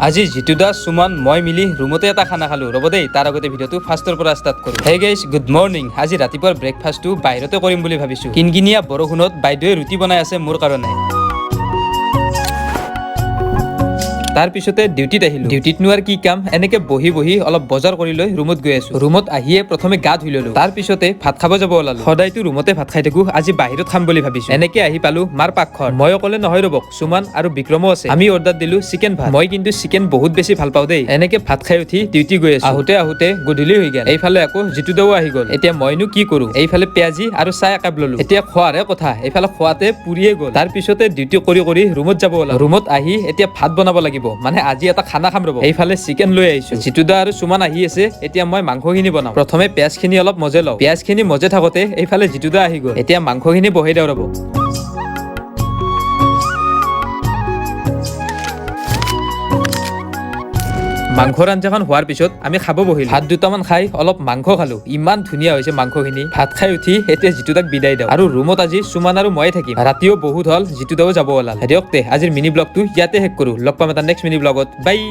আজি জিতু দা সুমন মই মিলি ৰুমতে এটা খানা খালো ৰব দেই তাৰ আগতে ভিডিওটো ফাৰ্ষ্টৰ পৰা ষ্টাৰ্ট কৰো হে গাইজ গুড মৰ্নিং আজি ৰাতিপুৱাৰ ব্ৰেকফাষ্টটো বাহিৰতে কৰিম বুলি ভাবিছো কিনকিনিয়া বৰষুণত বাইদেৱে ৰুটি বনাই আছে মোৰ কাৰণে তাৰ পিছতে ডিউটিত আহিলো ডিউটিত নোৱাৰ কি কাম এনেকে বহি বহি অলপ বজাৰ কৰি লৈ ৰুমত গৈ আছো ৰুমত আহিয়ে প্ৰথমে গা ধুই ললো তাৰ পিছতে ভাত খাব যাব ওলালো সদায়তো ৰুমতে ভাত খাই থাকো আজি বাহিৰত খাম বুলি ভাবিছো এনেকে আহি পালো মাৰ পাকঘৰ মই অকলে নহয় ৰবক সুমন আৰু বিক্ৰমো আছে আমি অৰ্ডাৰ দিলো চিকেন ভাত মই কিন্তু চিকেন বহুত বেছি ভাল পাওঁ দেই এনেকে ভাত খাই উঠি ডিউটি গৈ আছো আহোতে আহোতে গধূলি হৈ গ'ল এইফালে আকৌ জিতু দাও আহি গ'ল এতিয়া মইনো কি কৰো এইফালে পিয়াজি আৰু চাহ একাপ ললো এতিয়া খোৱাৰে কথা এইফালে খোৱাতে পুৰিয়ে গ'ল তাৰ পিছতে ডিউটি কৰি কৰি ৰুমত যাব ওলালো ৰুমত আহি এতিয়া ভাত বনাব লাগিব মানে আজি এটা খানা খাম ৰব এইফালে চিকেন লৈ আহিছো জিতু দা আৰু সুমন আহি আছে এতিয়া মই মাংসখিনি বনাম প্ৰথমে পিয়াজখিনি অলপ মজে লওঁ পিয়াজখিনি মজে থাকোতে এইফালে জিতু দা আহি গ'ল এতিয়া মাংসখিনি বহাই দিওঁ ৰব মাংসৰ আঞ্জাখন হোৱাৰ পিছত আমি খাব বহিলো ভাত দুটামান খাই অলপ মাংস খালো ইমান ধুনীয়া হৈছে মাংসখিনি ভাত খাই উঠি এতিয়া জিতু দাক বিদায় দিওঁ আৰু ৰুমত আজি সুমন আৰু মই থাকিম ৰাতিও বহুত হল জিতু দাও যাব ওলাল দিয়ক তে আজিৰ মিনি ব্লগটো ইয়াতে শেষ কৰো লগ পাম এটা নেক্সট মিনি ব্লগত বাই।